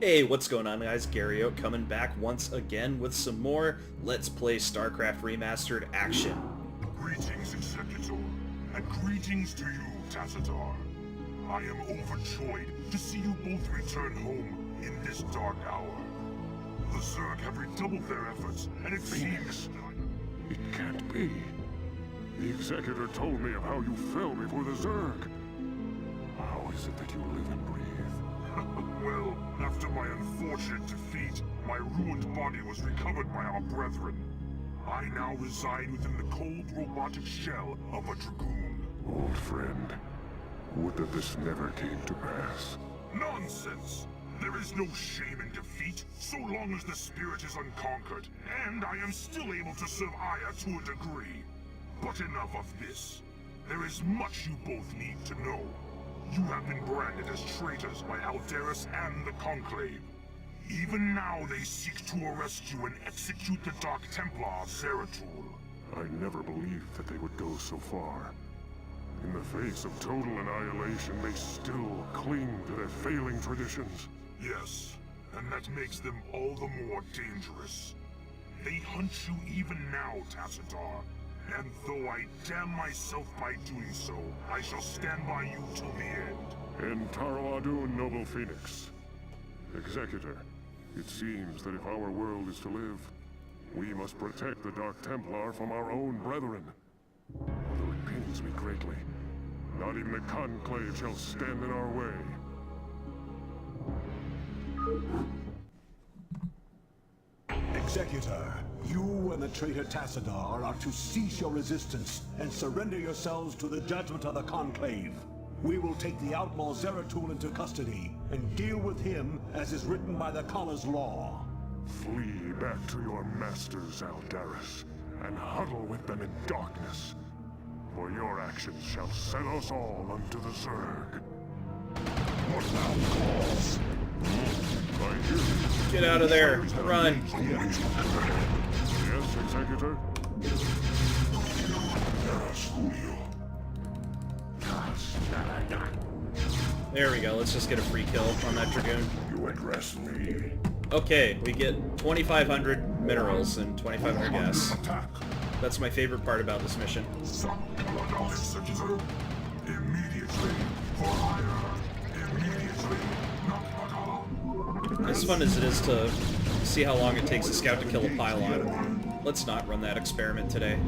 Hey, what's going on, guys? Gary Oak coming back once again with some more Let's Play StarCraft Remastered action. Greetings, Executor, and greetings to you, Tassadar. I am overjoyed to see you both return home in this dark hour. The Zerg have redoubled their efforts, and it seems... It can't be. The Executor told me of how you fell before the Zerg. How is it that you live and breathe? Well, after my unfortunate defeat, my ruined body was recovered by our brethren. I now reside within the cold robotic shell of a Dragoon. Old friend, would that this never came to pass. Nonsense! There is no shame in defeat, so long as the spirit is unconquered, and I am still able to serve Aya to a degree. But enough of this. There is much you both need to know. You have been branded as traitors by Alderus and the Conclave. Even now they seek to arrest you and execute the Dark Templar of Zeratul. I never believed that they would go so far. In the face of total annihilation, they still cling to their failing traditions. Yes, and that makes them all the more dangerous. They hunt you even now, Tassadar. And though I damn myself by doing so, I shall stand by you till the end. And Taro Adun, Noble Phoenix. Executor, it seems that if our world is to live, we must protect the Dark Templar from our own brethren. Though it pains me greatly, not even the Conclave shall stand in our way. Executor, you and the traitor Tassadar are to cease your resistance and surrender yourselves to the judgment of the Conclave. We will take the outlaw Zeratul into custody and deal with him as is written by the Kala's law. Flee back to your masters, Alderus, and huddle with them in darkness. For your actions shall set us all unto the Zerg. What thou calls? I hear you. Get out of there! Run! Yes, Executor? There we go, let's just get a free kill on that Dragoon. You address me. Okay, we get 2,500 minerals and 2,500 gas. That's my favorite part about this mission. Executor, immediately for hire. Immediately, not As fun as it is to see how long it takes a scout to kill a pylon, let's not run that experiment today.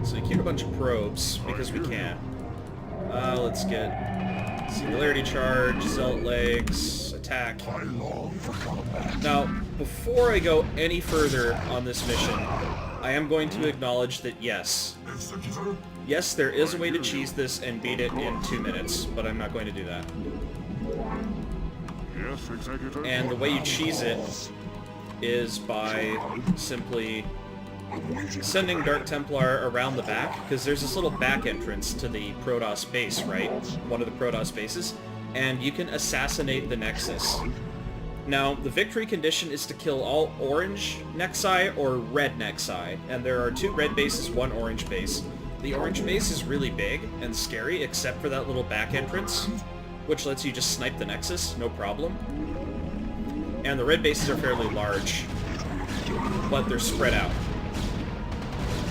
So we keep a bunch of probes, because we can. Let's get Singularity Charge, Zelt Legs, Attack. Now, before I go any further on this mission, I am going to acknowledge that yes, there is a way to cheese this and beat it in 2 minutes, but I'm not going to do that. Yes, Executor? And the way you cheese it is by simply sending Dark Templar around the back, because there's this little back entrance to the Protoss base, right? One of the Protoss bases, and you can assassinate the Nexus. Now, the victory condition is to kill all orange Nexi or red Nexi, and there are 2 red bases, 1 orange base. The orange base is really big and scary, except for that little back entrance, which lets you just snipe the Nexus, no problem. And the red bases are fairly large, but they're spread out.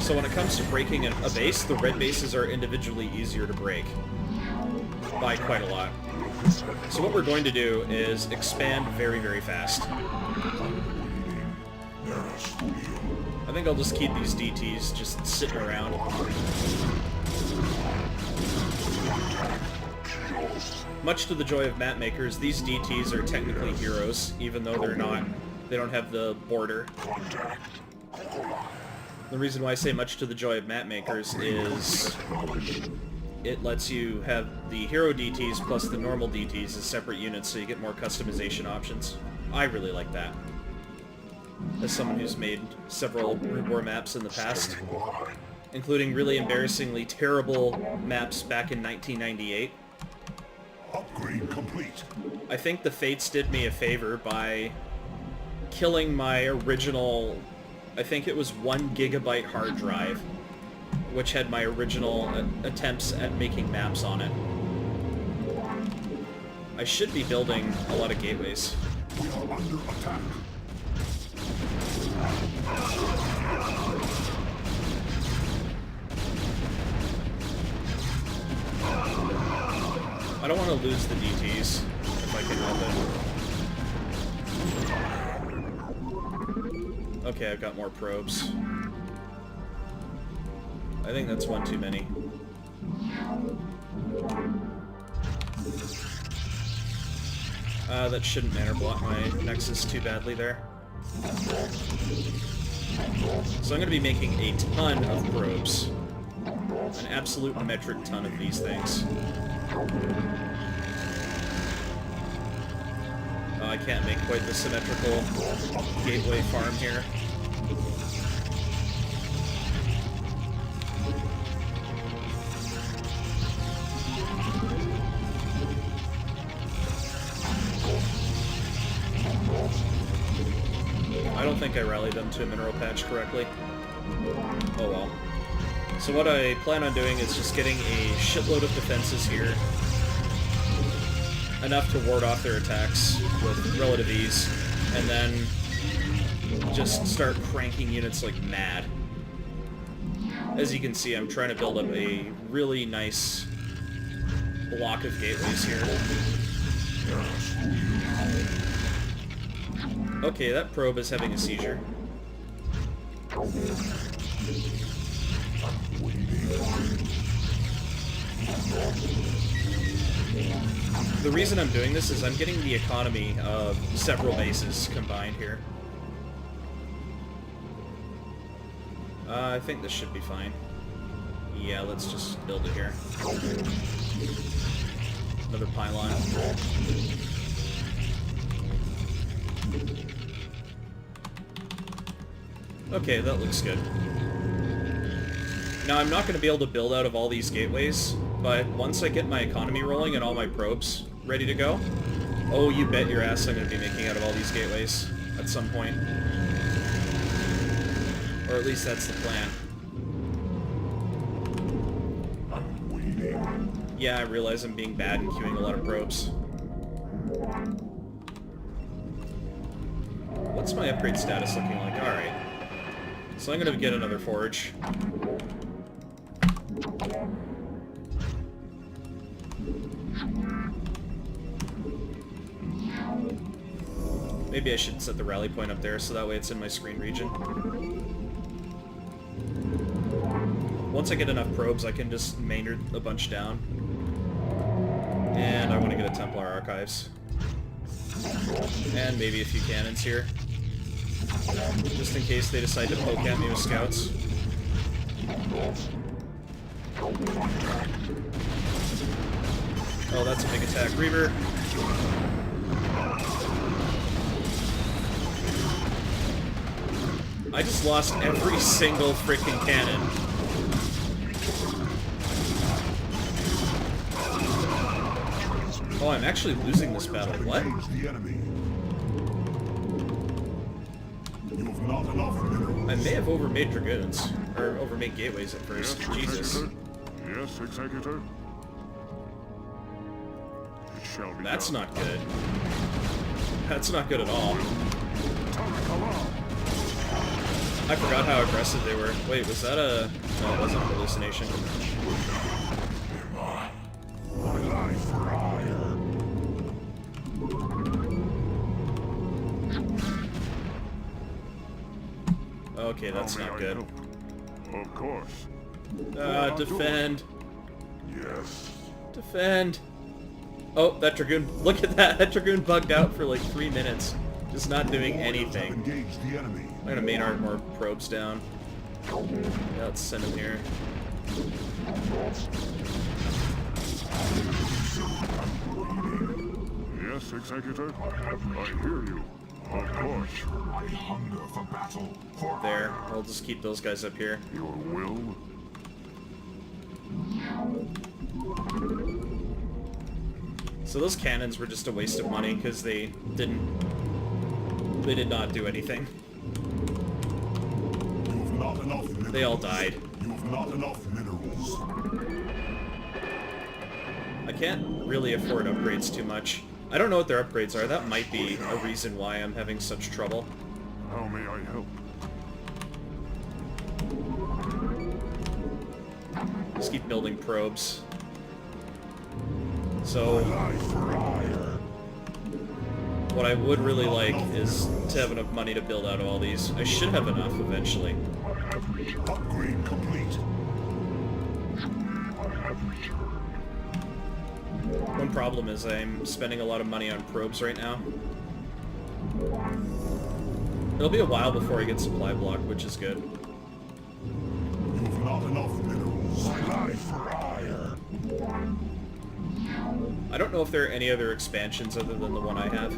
So when it comes to breaking a base, the red bases are individually easier to break by quite a lot. So what we're going to do is expand very, very fast. I think I'll just keep these DTs just sitting around. Much to the joy of map makers, these DTs are technically heroes, even though they're not. They don't have the border. The reason why I say much to the joy of map makers is it lets you have the hero DTs plus the normal DTs as separate units, so you get more customization options. I really like that. As someone who's made several Brood War maps in the past, including really embarrassingly terrible maps back in 1998. Upgrade complete. I think the Fates did me a favor by killing my original, I think it was 1 gigabyte hard drive, which had my original attempts at making maps on it. I should be building a lot of gateways. We are under attack. I don't want to lose the DTs if I can help it. Okay, I've got more probes. I think that's one too many. That shouldn't matter block my Nexus too badly there. So I'm going to be making a ton of probes. An absolute metric ton of these things. I can't make quite the symmetrical gateway farm here. I don't think I rallied them to a mineral patch correctly. Oh well. So what I plan on doing is just getting a shitload of defenses here. Enough to ward off their attacks with relative ease. And then just start cranking units like mad. As you can see, I'm trying to build up a really nice block of gateways here. Okay, that probe is having a seizure. The reason I'm doing this is I'm getting the economy of several bases combined here. I think this should be fine. Yeah, let's just build it here. Another pylon. Okay, that looks good. Now, I'm not going to be able to build out of all these gateways, but once I get my economy rolling and all my probes ready to go, oh, you bet your ass I'm going to be making out of all these gateways at some point. Or at least that's the plan. Yeah, I realize I'm being bad and queuing a lot of probes. What's my upgrade status looking like? Alright. So I'm going to get another forge. Maybe I should set the rally point up there so that way it's in my screen region. Once I get enough probes, I can just Maynard a bunch down. And I want to get a Templar Archives. And maybe a few cannons here. Just in case they decide to poke at me with scouts. Oh, that's a big attack. Reaver. I just lost every single freaking cannon. Oh, I'm actually losing this battle. What? I may have overmade Dragoons. Or overmade Gateways at first. Yes, Jesus. Executor. Yes, Executor. It shall be That's done. not good. That's not good at all. I forgot how aggressive they were. Wait, was that a... No, it wasn't a hallucination. Okay, that's not good. Of course. Defend. Yes. Defend. Oh, that Dragoon. Look at that. That Dragoon bugged out for like 3 minutes. Just not doing anything. Engage the enemy. I'm gonna Maynard more probes down. Yeah, let's send him here. Yes, Executor. I hear you. Of course. I hunger for battle. For There. I'll just keep those guys up here. Your will? So those cannons were just a waste of money because they did not do anything. You have not enough minerals. They all died. You have not enough minerals. I can't really afford upgrades too much. I don't know what their upgrades are. That might be a reason why I'm having such trouble. How may I help? Just keep building probes. So, what I would really like is to have enough money to build out all these. I should have enough eventually. Upgrade complete. One problem is I'm spending a lot of money on probes right now. It'll be a while before I get supply block, which is good. You've not enough minerals. I lie for ire. I don't know if there are any other expansions other than the one I have.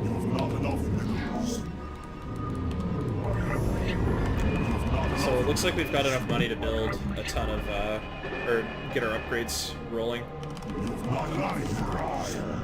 You've not enough minerals. So it looks like we've got enough money to build a ton of, or get our upgrades rolling. You've not lie for ire.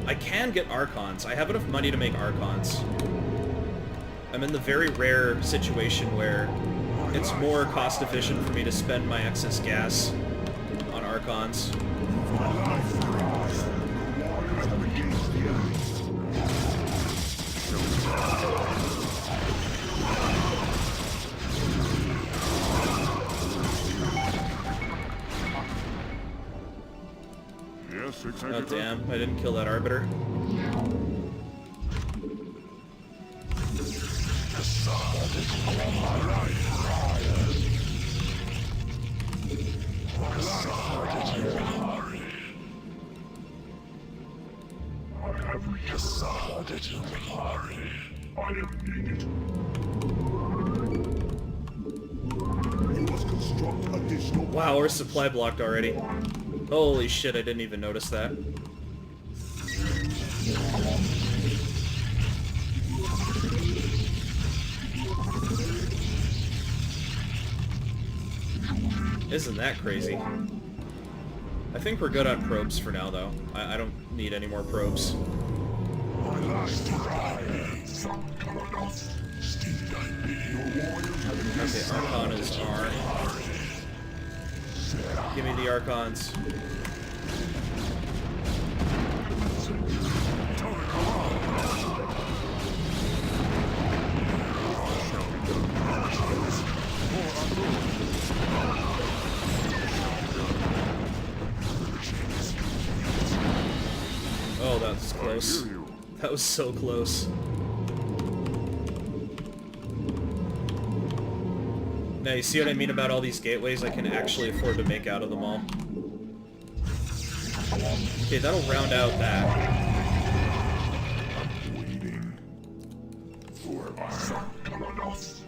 I can get Archons. I have enough money to make Archons. I'm in the very rare situation where it's more cost efficient for me to spend my excess gas on Archons. Yes, Oh Executor. damn, I didn't kill that Arbiter. I am needed. You must construct additional. Wow, we're supply blocked already. Holy shit, I didn't even notice that. Isn't that crazy? I think we're good on probes for now, though. I don't need any more probes. Okay, Archon is R. Give me the Archons. Oh, that was close. That was so close. Now, you see what I mean about all these gateways? I can actually afford to make out of them all. Okay, that'll round out that. Waiting for Protoss.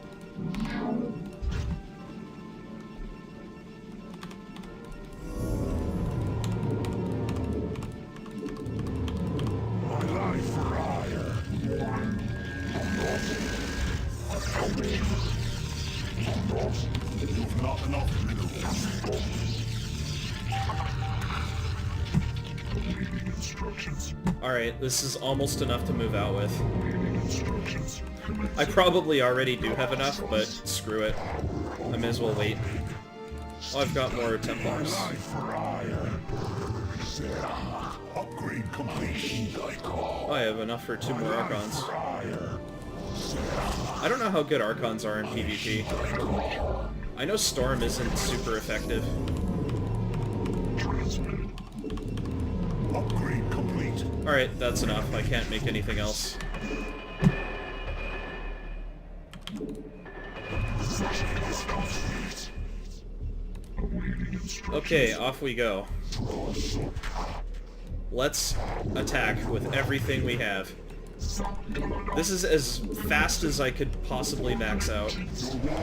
I lie for ire. You've not enough minerals. Awaiting instructions. Alright, this is almost enough to move out with. Awaiting instructions. I probably already do have enough, but screw it. I may as well wait. Oh, I've got more Templars. Lie for ire. Upgrade complete. Oh, I have enough for 2 more Archons. I don't know how good Archons are in PvP. I know Storm isn't super effective. Upgrade complete. Alright, that's enough. I can't make anything else. Okay, off we go. Let's attack with everything we have. This is as fast as I could possibly max out,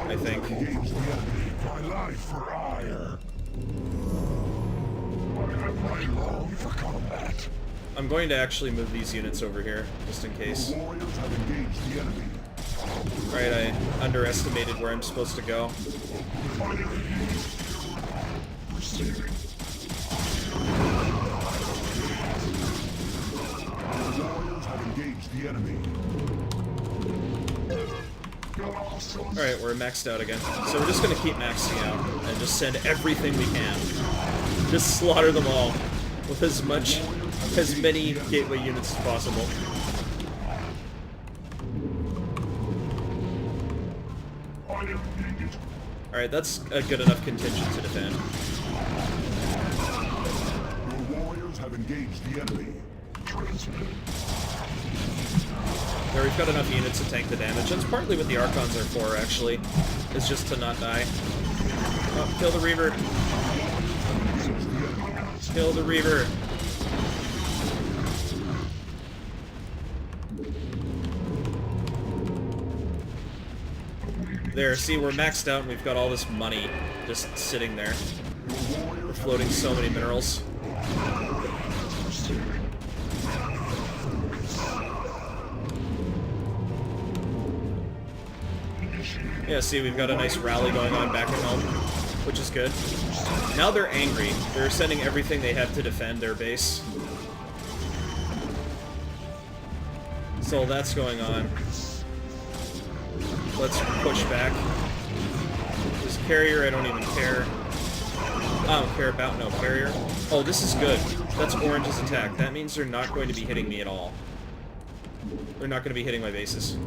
I think. I lie for ire. I long for combat. I'm going to actually move these units over here, just in case. Warriors have engaged the enemy. Alright, I underestimated where I'm supposed to go. Receiving. Warriors have engaged the enemy. Alright, we're maxed out again. So we're just gonna keep maxing out and just send everything we can. Just slaughter them all with as many gateway units as possible. Alright, that's a good enough contingent to defend. Your warriors have engaged the enemy. There, we've got enough units to tank the damage. That's partly what the Archons are for, actually. Is just to not die. Oh, kill the Reaver. Kill the Reaver. There, see, we're maxed out and we've got all this money just sitting there. We're floating so many minerals. Yeah, see, we've got a nice rally going on back at home, which is good. Now they're angry. They're sending everything they have to defend their base. So that's going on. Let's push back. This carrier, I don't even care. I don't care about no carrier. Oh, this is good. That's Orange's attack. That means they're not going to be hitting me at all. They're not going to be hitting my bases.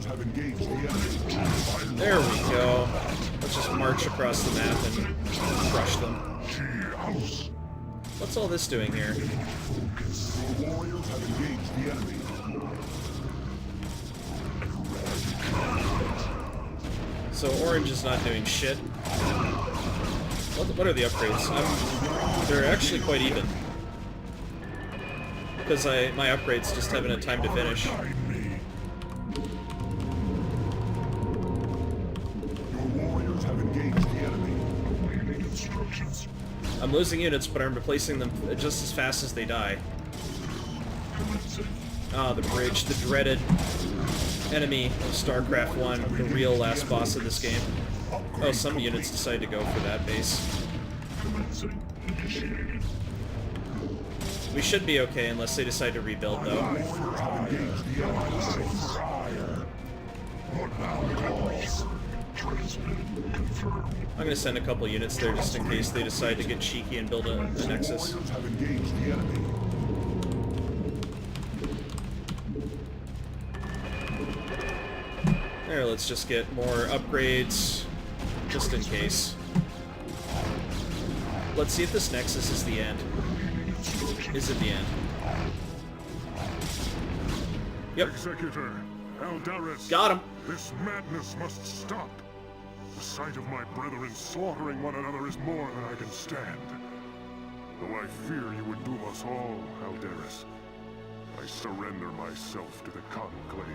Have engaged the enemy. There we go. Let's just march across the map and crush them. What's all this doing here? Your warriors have engaged the enemy. So Orange is not doing shit. What are the upgrades? They're actually quite even. Because my upgrades just haven't had time to finish. I'm losing units, but I'm replacing them just as fast as they die. Ah, the bridge, the dreaded enemy of StarCraft 1, the real last boss of this game. Oh, some units decide to go for that base. We should be okay unless they decide to rebuild, though. I'm gonna send a couple units there just in case they decide to get cheeky and build a Nexus. There, let's just get more upgrades, just in case. Let's see if this Nexus is the end. Is it the end? Yep. Executor, Aldaris. Got him. This madness must stop. The sight of my brethren slaughtering one another is more than I can stand. Though I fear you would doom us all, Aldaris, I surrender myself to the Conclave.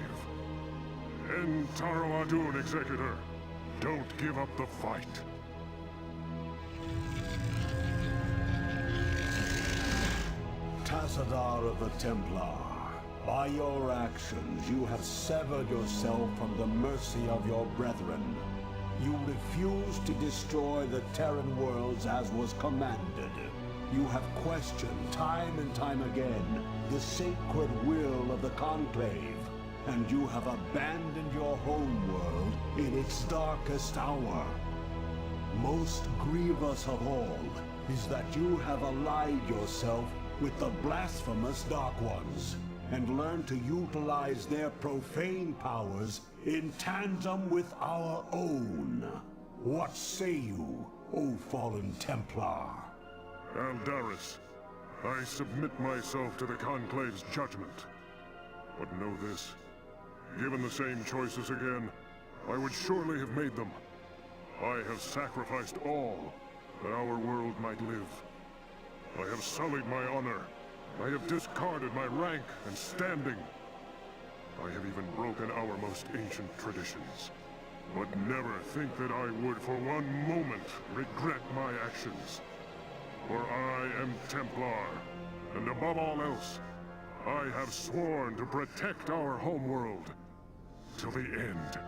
End Taro Adun, Executor. Don't give up the fight. Tassadar of the Templar, by your actions you have severed yourself from the mercy of your brethren. You refused to destroy the Terran worlds as was commanded. You have questioned time and time again the sacred will of the Conclave, and you have abandoned your home world in its darkest hour. Most grievous of all is that you have allied yourself with the blasphemous Dark Ones, and learned to utilize their profane powers in tandem with our own. What say you, O fallen Templar? Aldaris, I submit myself to the Conclave's judgment. But know this, given the same choices again, I would surely have made them. I have sacrificed all that our world might live. I have sullied my honor. I have discarded my rank and standing. I have even broken our most ancient traditions. But never think that I would for one moment regret my actions. For I am Templar, and above all else, I have sworn to protect our homeworld till the end.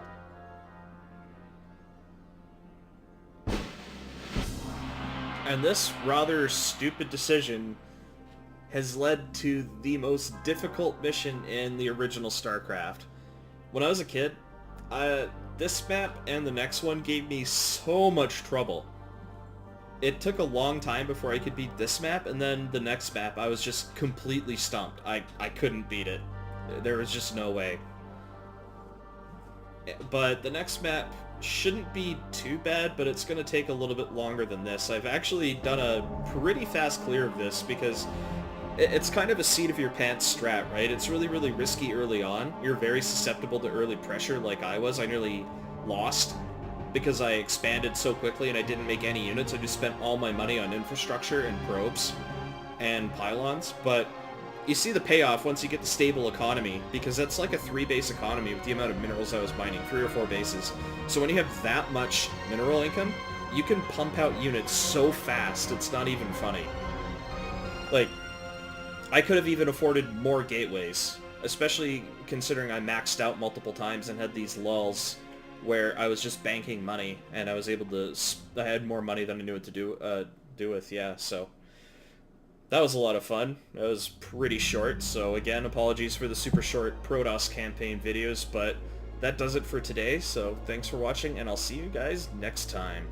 And this rather stupid decision has led to the most difficult mission in the original StarCraft. When I was a kid, this map and the next one gave me so much trouble. It took a long time before I could beat this map, and then the next map I was just completely stumped. I couldn't beat it. There was just no way. But the next map shouldn't be too bad, but it's going to take a little bit longer than this. I've actually done a pretty fast clear of this because it's kind of a seat of your pants strat, right? It's really, really risky early on. You're very susceptible to early pressure like I was. I nearly lost because I expanded so quickly and I didn't make any units. I just spent all my money on infrastructure and probes and pylons. But you see the payoff once you get the stable economy, because that's like a 3-base economy with the amount of minerals I was mining, 3 or 4 bases. So when you have that much mineral income, you can pump out units so fast, it's not even funny. Like, I could have even afforded more gateways, especially considering I maxed out multiple times and had these lulls where I was just banking money, and I was able to, I had more money than I knew what to do with, yeah, so. That was a lot of fun. It was pretty short, so again, apologies for the super short Protoss campaign videos, but that does it for today, so thanks for watching, and I'll see you guys next time.